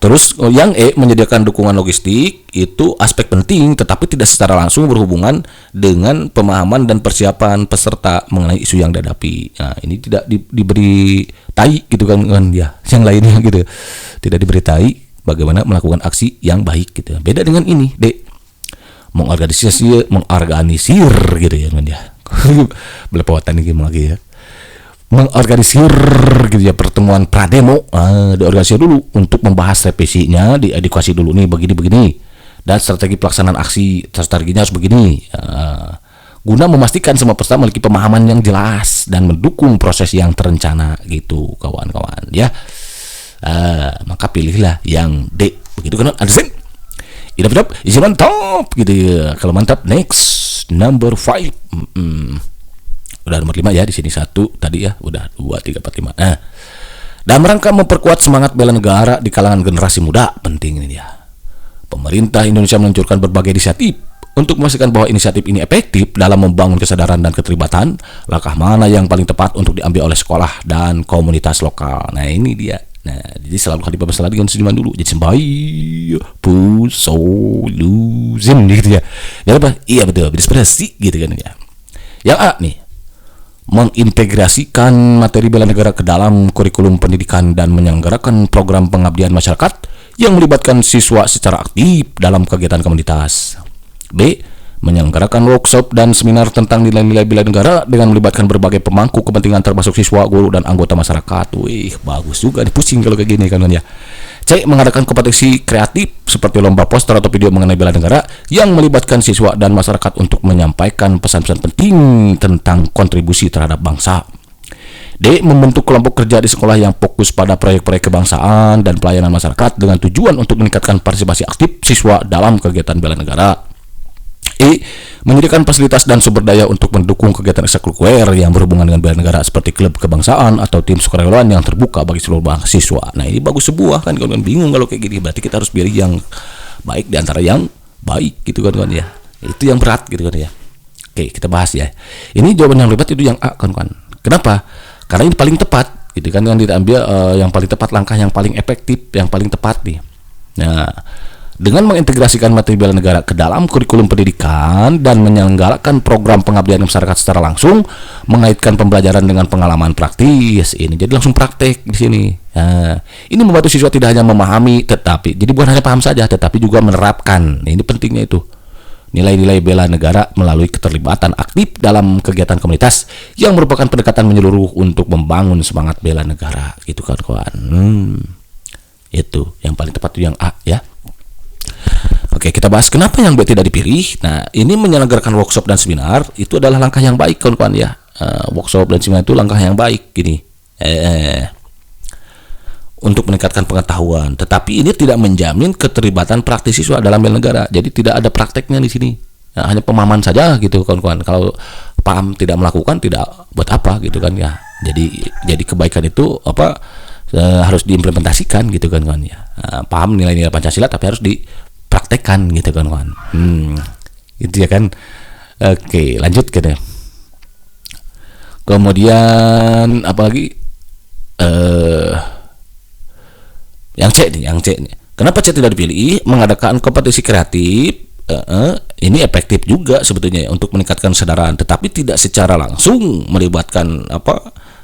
Terus yang menyediakan dukungan logistik itu aspek penting tetapi tidak secara langsung berhubungan dengan pemahaman dan persiapan peserta mengenai isu yang dihadapi. Nah, ini tidak diberi tai gitu kan ya, yang lainnya gitu. Tidak diberi tai bagaimana melakukan aksi yang baik gitu. Beda dengan ini, Dek. Mengorganisir gitu ya kan ya. Belepotan ini lagi ya. Mengorganisir gitu ya pertemuan prademo, diorganisir dulu untuk membahas revisinya, diedukasi dulu nih begini dan strategi pelaksanaan aksi, strateginya harus begini, guna memastikan semua peserta memiliki pemahaman yang jelas dan mendukung proses yang terencana gitu kawan-kawan ya. Maka pilihlah yang D begitu kan, understand? Idap isi mantap gitu ya. Kalau mantap next number 5. Udah nomor 5 ya, di sini 1 tadi ya, udah 2 3 4 5. Nah, dalam rangka memperkuat semangat bela negara di kalangan generasi muda, penting ini ya. Pemerintah Indonesia meluncurkan berbagai inisiatif untuk memastikan bahwa inisiatif ini efektif dalam membangun kesadaran dan keterlibatan. Langkah mana yang paling tepat untuk diambil oleh sekolah dan komunitas lokal? Nah, ini dia. Nah, jadi selalu kali masalah dengan senyuman dulu. Jadi sembai pusoluzim gitu ya. Ya apa? Iya betul, inspirasi gitu kan ya. Yang A nih, mengintegrasikan materi bela negara ke dalam kurikulum pendidikan dan menyelenggarakan program pengabdian masyarakat yang melibatkan siswa secara aktif dalam kegiatan komunitas. B. Menyelenggarakan workshop dan seminar tentang nilai-nilai bela negara dengan melibatkan berbagai pemangku kepentingan termasuk siswa, guru, dan anggota masyarakat. Wih, bagus juga nih, pusing kalau kayak gini kan ya. C. Mengadakan kompetisi kreatif seperti lomba poster atau video mengenai bela negara yang melibatkan siswa dan masyarakat untuk menyampaikan pesan-pesan penting tentang kontribusi terhadap bangsa. D. Membentuk kelompok kerja di sekolah yang fokus pada proyek-proyek kebangsaan dan pelayanan masyarakat dengan tujuan untuk meningkatkan partisipasi aktif siswa dalam kegiatan bela negara. E. Menyediakan fasilitas dan sumber daya untuk mendukung kegiatan ekstrakurikuler yang berhubungan dengan bela negara seperti klub kebangsaan atau tim sukarelawan yang terbuka bagi seluruh mahasiswa. Nah, ini bagus sebuah kan, kalau bingung kalau kayak gini, berarti kita harus pilih yang baik di antara yang baik gitu kan ya. Itu yang berat gitu kan ya. Oke, kita bahas ya. Ini jawaban yang lebat itu yang A kan. Kenapa? Karena ini paling tepat gitu kan, yang diambil yang paling tepat, langkah yang paling efektif, yang paling tepat nih. Nah, dengan mengintegrasikan materi bela negara ke dalam kurikulum pendidikan dan menyelenggarakan program pengabdian masyarakat secara langsung, mengaitkan pembelajaran dengan pengalaman praktis, ini jadi langsung praktek di sini. Nah, ini membantu siswa tidak hanya memahami, tetapi jadi bukan hanya paham saja, tetapi juga menerapkan. Nah, ini pentingnya itu nilai-nilai bela negara melalui keterlibatan aktif dalam kegiatan komunitas yang merupakan pendekatan menyeluruh untuk membangun semangat bela negara, gitu kan kawan. Itu yang paling tepat itu yang A ya. Oke, kita bahas kenapa yang B tidak dipilih. Nah, ini menyelenggarakan workshop dan seminar itu adalah langkah yang baik kawan-kawan ya. Workshop dan seminar itu langkah yang baik gini. Untuk meningkatkan pengetahuan, tetapi ini tidak menjamin keterlibatan praktis siswa dalam bela negara. Jadi tidak ada prakteknya di sini. Nah, hanya pemahaman saja gitu kawan-kawan. Kalau paham tidak melakukan, tidak buat apa gitu kan ya. Jadi kebaikan itu apa harus diimplementasikan gitu kan kawan ya. Paham nilai-nilai Pancasila tapi harus dipraktekkan gitu kan kawan. Itu ya kan. Oke, lanjut ke deh. Kemudian apalagi yang C nih. Kenapa C tidak dipilih? Mengadakan kompetisi kreatif ini efektif juga sebetulnya untuk meningkatkan kesadaran, tetapi tidak secara langsung melibatkan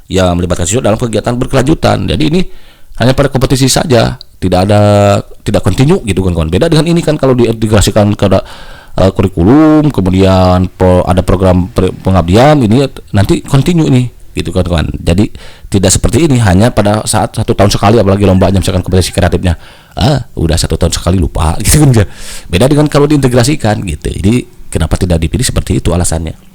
melibatkan siswa dalam kegiatan berkelanjutan. Jadi ini hanya pada kompetisi saja, tidak kontinu gitu kan kawan. Beda dengan ini kan, kalau diintegrasikan ke kurikulum, kemudian ada program pengabdian, ini nanti kontinu nih gitu kan kawan. Jadi tidak seperti ini hanya pada saat 1 tahun sekali, apalagi lombanya misalkan kompetisi kreatifnya udah 1 tahun sekali lupa gitu kan. Beda dengan kalau diintegrasikan gitu. Jadi kenapa tidak dipilih seperti itu alasannya.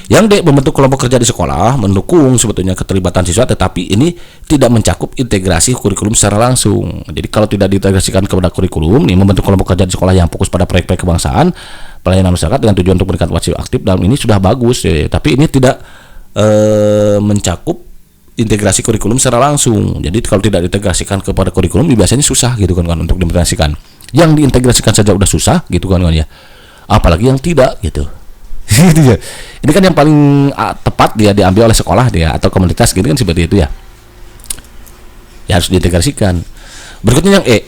Yang D, membentuk kelompok kerja di sekolah mendukung sebetulnya keterlibatan siswa, tetapi ini tidak mencakup integrasi kurikulum secara langsung. Jadi kalau tidak diintegrasikan kepada kurikulum, nih membentuk kelompok kerja di sekolah yang fokus pada proyek-proyek kebangsaan, pelayanan masyarakat dengan tujuan untuk meningkatkan partisipasi aktif dalam ini sudah bagus ya. Tapi ini tidak mencakup integrasi kurikulum secara langsung. Jadi kalau tidak diintegrasikan kepada kurikulum biasanya susah gitu kan untuk diintegrasikan. Yang diintegrasikan saja udah susah gitu kan ya. Apalagi yang tidak gitu. Ini kan yang paling tepat dia diambil oleh sekolah dia atau komunitas gitu kan, seperti itu ya. Ya harus diintegrasikan. Berikutnya yang E,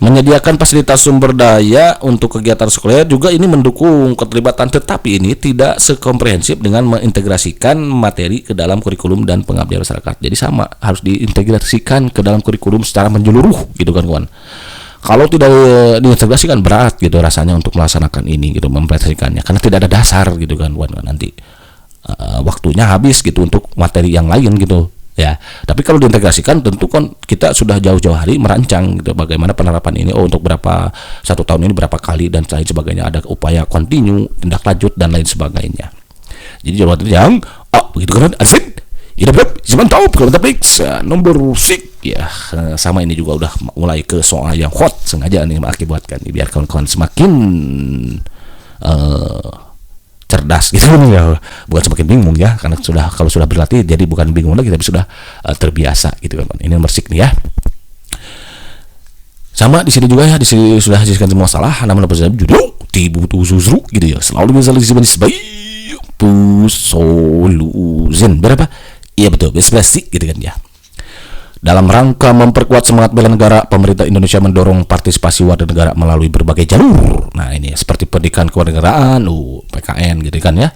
Menyediakan fasilitas sumber daya untuk kegiatan sekolah juga ini mendukung keterlibatan, tetapi ini tidak sekomprehensif dengan mengintegrasikan materi ke dalam kurikulum dan pengabdian masyarakat. Jadi sama, harus diintegrasikan ke dalam kurikulum secara menyeluruh gitu kan kawan. Kalau tidak diintegrasikan berat gitu rasanya untuk melaksanakan ini gitu, mempraktikasikannya, karena tidak ada dasar gitu kan kawan. Nanti waktunya habis gitu untuk materi yang lain gitu. Ya, tapi kalau diintegrasikan tentu kan kita sudah jauh-jauh hari merancang gitu, bagaimana penerapan ini, untuk berapa, 1 tahun ini berapa kali dan lain sebagainya, ada upaya kontinu, tindak lanjut dan lain sebagainya. Jadi jawaban yang begitu kan asik ini berapa mantap kalau tapi nomor sik ya, sama ini juga udah mulai ke soal yang hot sengaja nih mengakibatkan biar kawan-kawan semakin cerdas gitu ya, bukan semakin bingung ya, karena kalau sudah berlatih jadi bukan bingung lagi tapi sudah terbiasa gitu kan. Ini nomor sik nih ya. Sama di sini juga ya, di sini sudah hasilkan semua salah, namun pada judul tibu susru gitu ya, selalu bisa disebut sebagai pusoluzen berapa? Iya betul, basic gitu kan ya. Dalam rangka memperkuat semangat bela negara, pemerintah Indonesia mendorong partisipasi warga negara melalui berbagai jalur. Nah ini seperti pendidikan kewarganegaraan, PKN gitu kan ya,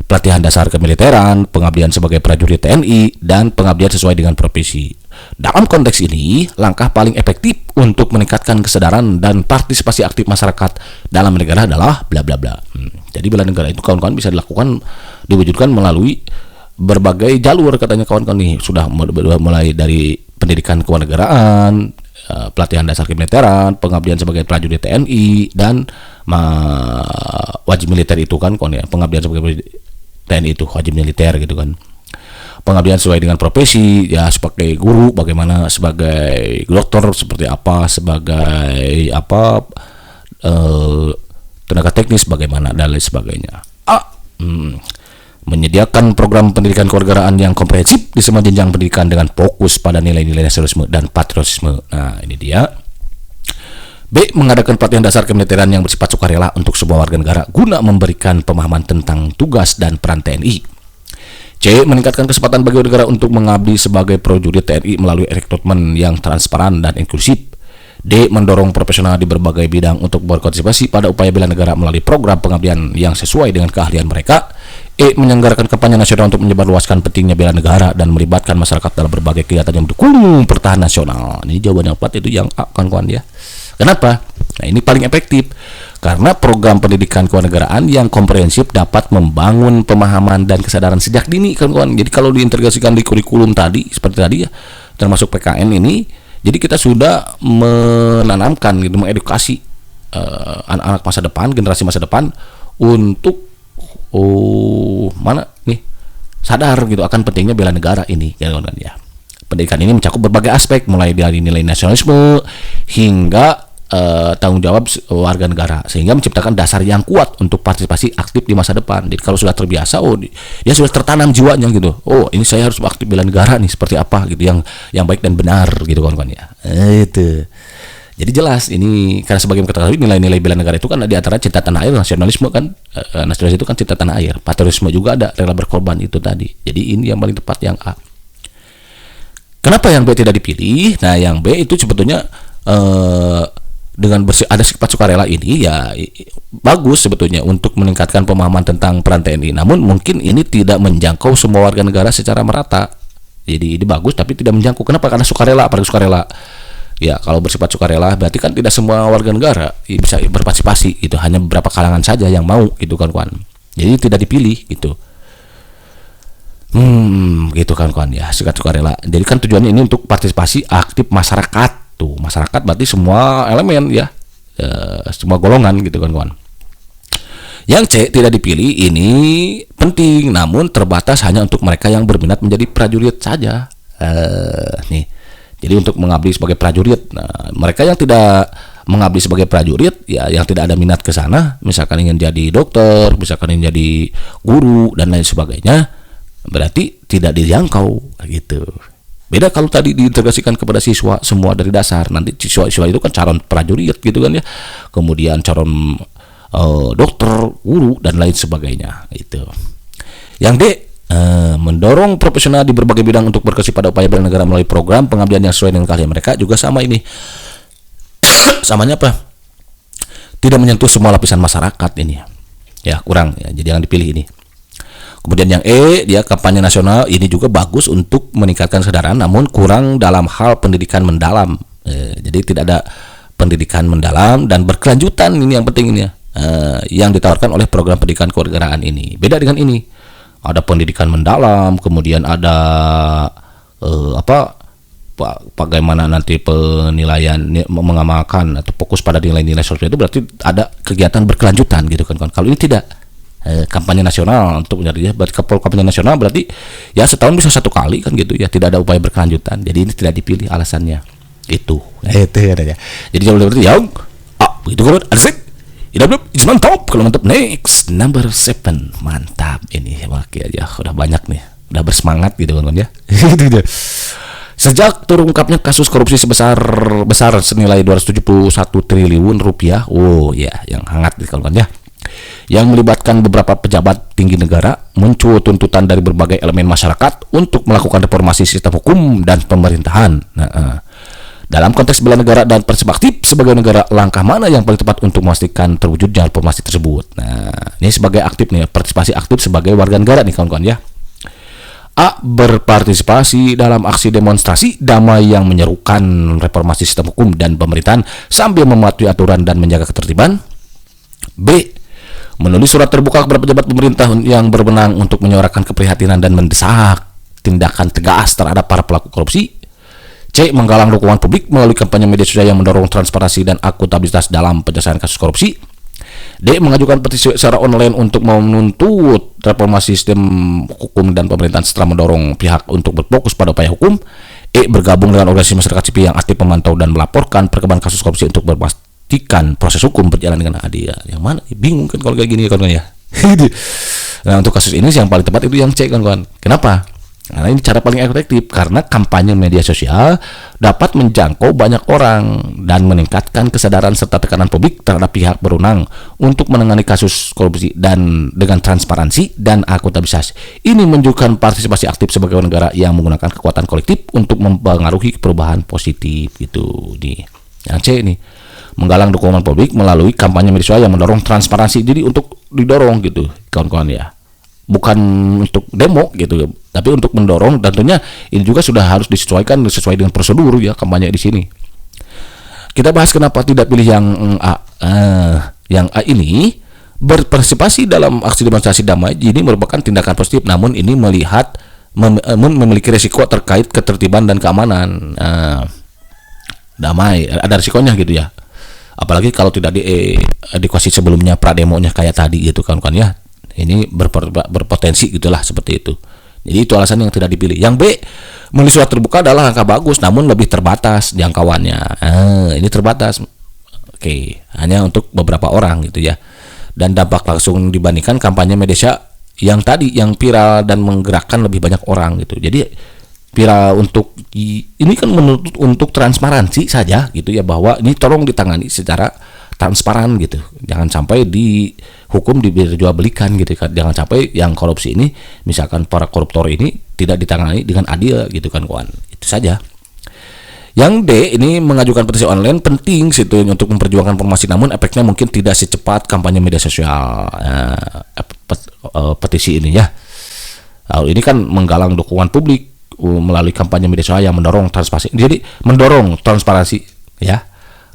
pelatihan dasar kemiliteran, pengabdian sebagai prajurit TNI, dan pengabdian sesuai dengan profesi. Dalam konteks ini, langkah paling efektif untuk meningkatkan kesadaran dan partisipasi aktif masyarakat dalam negara adalah bla bla bla. Jadi bela negara itu kawan-kawan bisa dilakukan, diwujudkan melalui berbagai jalur katanya kawan-kawan nih, sudah mulai dari pendidikan kewarganegaraan, pelatihan dasar kemiliteran, pengabdian sebagai prajurit TNI, dan wajib militer itu kan kawan ya, pengabdian sebagai TNI itu wajib militer gitu kan. Pengabdian sesuai dengan profesi ya, sebagai guru bagaimana, sebagai dokter seperti apa, sebagai apa tenaga teknis bagaimana dan lain sebagainya. Menyediakan program pendidikan kewarganegaraan yang komprehensif di semua jenjang pendidikan dengan fokus pada nilai-nilai nasionalisme dan patriotisme. Nah, ini dia. B. Mengadakan pelatihan dasar kemiliteran yang bersifat sukarela untuk semua warga negara guna memberikan pemahaman tentang tugas dan peran TNI. C. Meningkatkan kesempatan bagi negara untuk mengabdi sebagai prajurit TNI melalui rekrutmen yang transparan dan inklusif. D. Mendorong profesional di berbagai bidang untuk berkontribusi pada upaya bela negara melalui program pengabdian yang sesuai dengan keahlian mereka. E. Menyelenggarakan kampanye nasional untuk menyebarluaskan pentingnya bela negara dan melibatkan masyarakat dalam berbagai kegiatan yang mendukung pertahanan nasional. Ini jawaban yang tepat, itu yang A kawan-kawan ya. Kenapa? Nah ini paling efektif karena program pendidikan kewarganegaraan yang komprehensif dapat membangun pemahaman dan kesadaran sejak dini kawan-kawan. Jadi kalau diintegrasikan di kurikulum tadi seperti tadi ya, termasuk PKN ini, jadi kita sudah menanamkan gitu, mengedukasi anak-anak masa depan, generasi masa depan untuk mana nih sadar gitu akan pentingnya bela negara ini kawan-kawan ya. Pendidikan ini mencakup berbagai aspek mulai dari nilai nasionalisme hingga tanggung jawab warga negara, sehingga menciptakan dasar yang kuat untuk partisipasi aktif di masa depan. Jadi kalau sudah terbiasa, dia sudah tertanam jiwanya gitu. Ini saya harus aktif bela negara nih, seperti apa gitu yang baik dan benar gitu kawan-kawan ya. Itu. Jadi jelas ini karena sebagai ketahui nilai-nilai bela negara itu kan di antara cinta tanah air, nasionalisme kan, nasionalis itu kan cinta tanah air, patriotisme juga ada, rela berkorban itu tadi. Jadi ini yang paling tepat, yang A. Kenapa yang B tidak dipilih? Nah yang B itu sebetulnya dengan ada sifat sukarela ini ya bagus sebetulnya untuk meningkatkan pemahaman tentang peran TNI. Namun mungkin ini tidak menjangkau semua warga negara secara merata. Jadi ini bagus tapi tidak menjangkau. Kenapa? Karena sukarela, apalagi sukarela. Ya kalau bersifat sukarela berarti kan tidak semua warga negara bisa berpartisipasi gitu, hanya beberapa kalangan saja yang mau gitu kawan-kawan. Jadi tidak dipilih gitu. Gitu kawan-kawan ya, sukarela. Jadi kan tujuannya ini untuk partisipasi aktif masyarakat tuh. Masyarakat berarti semua elemen ya, semua golongan gitu kawan-kawan. Yang C tidak dipilih ini penting, namun terbatas hanya untuk mereka yang berminat menjadi prajurit saja. Nih. Jadi untuk mengabdi sebagai prajurit, nah, mereka yang tidak mengabdi sebagai prajurit, ya yang tidak ada minat ke sana, misalkan ingin jadi dokter, misalkan ingin jadi guru dan lain sebagainya, berarti tidak dijangkau gitu. Beda kalau tadi diintegrasikan kepada siswa semua dari dasar, nanti siswa-siswa itu kan calon prajurit gitu kan ya, kemudian calon dokter, guru dan lain sebagainya itu. Yang D, mendorong profesional di berbagai bidang untuk berkecimpung pada upaya bela negara melalui program pengabdian yang sesuai dengan keahlian mereka, juga sama ini. Samanya apa? Tidak menyentuh semua lapisan masyarakat ini ya, kurang ya, jadi yang dipilih ini. Kemudian yang E, dia kampanye nasional, ini juga bagus untuk meningkatkan kesadaran namun kurang dalam hal pendidikan mendalam. Jadi tidak ada pendidikan mendalam dan berkelanjutan, ini yang penting ini ya. Yang ditawarkan oleh program pendidikan kewarganegaraan ini. Beda dengan ini. Ada pendidikan mendalam, kemudian ada bagaimana nanti penilaian mengamalkan atau fokus pada nilai-nilai sosial, itu berarti ada kegiatan berkelanjutan gitu kan. Kalau ini tidak, kampanye nasional untuk menjadi kampanye nasional berarti ya setahun bisa satu kali kan gitu ya, tidak ada upaya berkelanjutan. Jadi ini tidak dipilih alasannya itu ya. Jadi jauh berarti ya begitu kan, ada sih. It's mantap. Kalau mantap, next number 7, mantap ini ya, aja udah banyak nih, udah bersemangat gitu kan ya. Sejak terungkapnya kasus korupsi besar senilai 271 triliun rupiah, yang hangat nih kawan ya, yang melibatkan beberapa pejabat tinggi negara, muncul tuntutan dari berbagai elemen masyarakat untuk melakukan reformasi sistem hukum dan pemerintahan. Dalam konteks bela negara dan persib aktif sebagai negara, langkah mana yang paling tepat untuk memastikan terwujudnya reformasi tersebut? Nah, ini sebagai aktif nih, partisipasi aktif sebagai warga negara nih kawan-kawan ya. A. Berpartisipasi dalam aksi demonstrasi damai yang menyerukan reformasi sistem hukum dan pemerintahan sambil mematuhi aturan dan menjaga ketertiban. B. Menulis surat terbuka kepada pejabat pemerintah yang berwenang untuk menyuarakan keprihatinan dan mendesak tindakan tegas terhadap para pelaku korupsi. C. Menggalang dukungan publik melalui kampanye media sosial yang mendorong transparansi dan akuntabilitas dalam penyelesaian kasus korupsi. D. Mengajukan petisi secara online untuk menuntut reformasi sistem hukum dan pemerintahan setelah mendorong pihak untuk berfokus pada upaya hukum. E. Bergabung dengan organisasi masyarakat sipil yang aktif memantau dan melaporkan perkembangan kasus korupsi untuk memastikan proses hukum berjalan dengan adil. Yang mana? Bingung kan kalau kayak gini kan ya. Nah, untuk kasus ini yang paling tepat itu yang C kan. Kenapa? Karena ini cara paling efektif, karena kampanye media sosial dapat menjangkau banyak orang dan meningkatkan kesadaran serta tekanan publik terhadap pihak berwenang untuk menangani kasus korupsi dan dengan transparansi dan akuntabilitas. Ini menunjukkan partisipasi aktif sebagai negara yang menggunakan kekuatan kolektif untuk mempengaruhi perubahan positif gitu. Yang C ini menggalang dukungan publik melalui kampanye media sosial yang mendorong transparansi. Jadi untuk didorong gitu kawan-kawan ya. Bukan untuk demo gitu, tapi untuk mendorong, dan tentunya ini juga sudah harus disesuaikan sesuai dengan prosedur ya kampanye di sini. Kita bahas kenapa tidak pilih yang A. Yang A ini berpartisipasi dalam aksi demonstrasi damai. Ini merupakan tindakan positif, namun ini memiliki risiko terkait ketertiban dan keamanan. Damai ada risikonya gitu ya. Apalagi kalau tidak diedukasi sebelumnya prademonya kayak tadi gitu kan ya. Ini berpotensi gitulah seperti itu. Jadi itu alasan yang tidak dipilih. Yang B, menulis surat terbuka adalah langkah bagus namun lebih terbatas jangkauannya. Ini terbatas. Hanya untuk beberapa orang gitu ya. Dan dampak langsung dibandingkan kampanye media yang tadi yang viral dan menggerakkan lebih banyak orang gitu. Jadi viral untuk ini kan menuntut untuk transparansi saja gitu ya, bahwa ini tolong ditangani secara transparan gitu, jangan sampai dihukum dijual-belikan gitu kan, jangan sampai yang korupsi ini, misalkan para koruptor ini tidak ditangani dengan adil gitu kan kawan. Itu saja. Yang D ini mengajukan petisi online penting situ untuk memperjuangkan informasi, namun efeknya mungkin tidak secepat kampanye media sosial. Petisi ini ya. Lalu ini kan menggalang dukungan publik melalui kampanye media sosial yang mendorong transparansi. Jadi mendorong transparansi ya.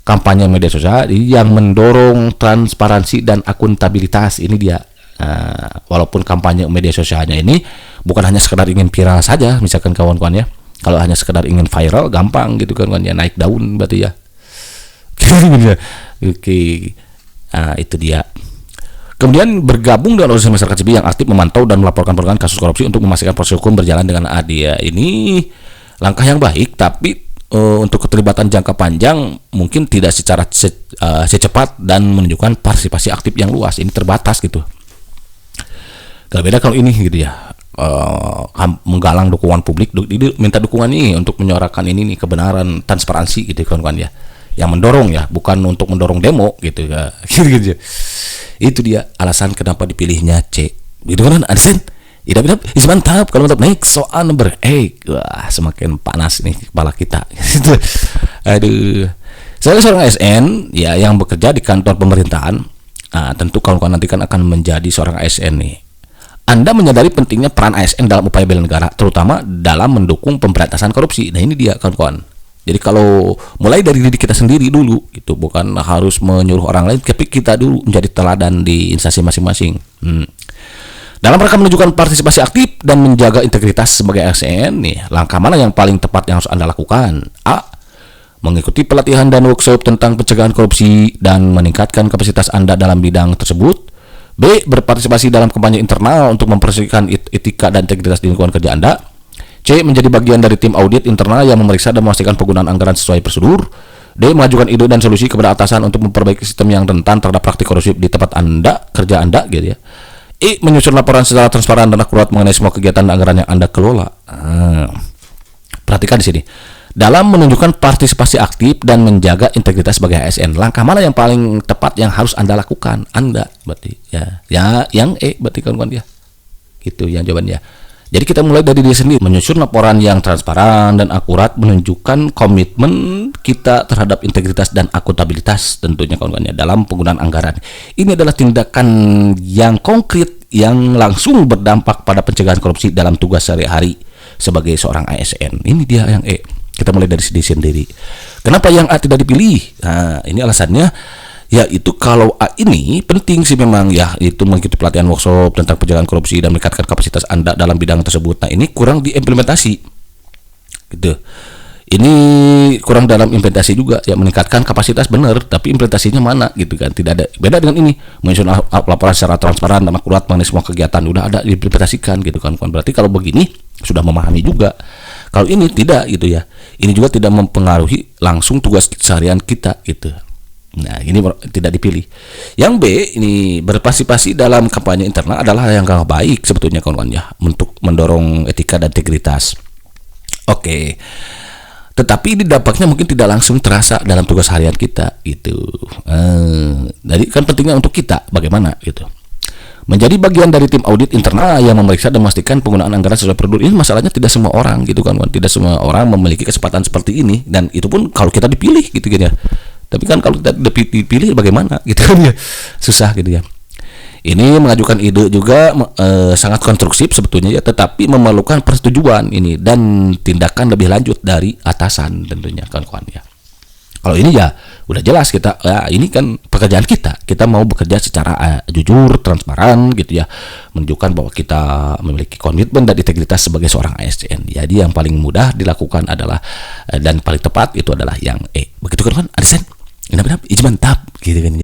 Kampanye media sosial yang mendorong transparansi dan akuntabilitas, ini dia. Walaupun kampanye media sosialnya ini bukan hanya sekedar ingin viral saja, misalkan kawan-kawan ya. Kalau hanya sekedar ingin viral gampang gitu kan ya, naik daun berarti ya. Itu dia. Kemudian bergabung dengan organisasi masyarakat sipil yang aktif memantau dan melaporkan perkembangan kasus korupsi untuk memastikan proses hukum berjalan dengan adil. Ini langkah yang baik, tapi untuk keterlibatan jangka panjang mungkin tidak secara secepat dan menunjukkan partisipasi aktif yang luas. Ini terbatas gitu. Kalau beda kalau ini gitu ya, menggalang dukungan publik, minta dukungan ini untuk menyuarakan ini nih, kebenaran, transparansi gitu kan ya, yang mendorong ya, bukan untuk mendorong demo gitu ya. Gitu. Itu dia alasan kenapa dipilihnya C. Gitu kan, Adsen? Idap, mantap. Kalau mantap, naik soal number 8. Wah, semakin panas nih kepala kita. Aduh. Saya seorang ASN ya yang bekerja di kantor pemerintahan. Nah, tentu kawan-kawan nanti kan akan menjadi seorang ASN nih. Anda menyadari pentingnya peran ASN dalam upaya bela negara, terutama dalam mendukung pemberantasan korupsi. Nah, ini dia kawan-kawan. Jadi kalau mulai dari diri kita sendiri dulu, itu bukan harus menyuruh orang lain, tapi kita dulu menjadi teladan di instansi masing-masing. Dalam rangka menunjukkan partisipasi aktif dan menjaga integritas sebagai ASN, nih, langkah mana yang paling tepat yang harus Anda lakukan? A. Mengikuti pelatihan dan workshop tentang pencegahan korupsi dan meningkatkan kapasitas Anda dalam bidang tersebut. B. Berpartisipasi dalam kampanye internal untuk mempersihkan etika dan integritas di lingkungan kerja Anda. C. Menjadi bagian dari tim audit internal yang memeriksa dan memastikan penggunaan anggaran sesuai prosedur. D. Mengajukan ide dan solusi kepada atasan untuk memperbaiki sistem yang rentan terhadap praktik korupsi di tempat Anda, kerja Anda, gitu ya. E. Menyusun laporan secara transparan dan akurat mengenai semua kegiatan anggaran yang Anda kelola. Perhatikan di sini. Dalam menunjukkan partisipasi aktif dan menjaga integritas sebagai ASN, langkah mana yang paling tepat yang harus Anda lakukan? Anda berarti ya yang berarti kawan-kawan ya. Gitu yang jawabannya. Jadi kita mulai dari diri sendiri, menyusun laporan yang transparan dan akurat, menunjukkan komitmen kita terhadap integritas dan akuntabilitas tentunya kawan-kawan ya dalam penggunaan anggaran. Ini adalah tindakan yang konkret yang langsung berdampak pada pencegahan korupsi dalam tugas sehari-hari sebagai seorang ASN. Ini dia yang Kita mulai dari diri sendiri. Kenapa yang A tidak dipilih? Nah, ini alasannya. Ya itu kalau A ini penting sih memang ya, itu mengikuti pelatihan workshop tentang pencegahan korupsi dan meningkatkan kapasitas Anda dalam bidang tersebut. Nah, ini kurang diimplementasi. Gitu. Ini kurang dalam implementasi juga ya, meningkatkan kapasitas benar, tapi implementasinya mana gitu kan. Tidak ada. Beda dengan ini, menyusun laporan secara transparan dan akurat mengenai semua kegiatan, udah ada diimplementasikan gitu kan. Berarti kalau begini sudah memahami juga. Kalau ini tidak gitu ya. Ini juga tidak mempengaruhi langsung tugas seharian kita gitu. Nah, ini tidak dipilih. Yang B, ini berpartisipasi dalam kampanye internal adalah yang gak baik sebetulnya kawan-kawan ya, untuk mendorong etika dan integritas. Oke. Tetapi ini dampaknya mungkin tidak langsung terasa dalam tugas harian kita gitu. Jadi kan pentingnya untuk kita bagaimana gitu. Menjadi bagian dari tim audit internal yang memeriksa dan memastikan penggunaan anggaran sesuai prosedur. Ini masalahnya tidak semua orang gitu kan, tidak semua orang memiliki kesempatan seperti ini, dan itu pun kalau kita dipilih gitu kan ya. Tapi kan kalau kita dipilih bagaimana gitu kan ya, susah gitu ya. Ini mengajukan ide juga sangat konstruktif sebetulnya ya, tetapi memerlukan persetujuan ini dan tindakan lebih lanjut dari atasan tentunya kawan-kawan ya. Kalau ini ya udah jelas kita ya, ini kan pekerjaan kita mau bekerja secara jujur, transparan gitu ya, menunjukkan bahwa kita memiliki komitmen dan integritas sebagai seorang ASN. Jadi yang paling mudah dilakukan adalah dan paling tepat itu adalah yang Begitu kan ASN? Ini benar, mantap gitu kan.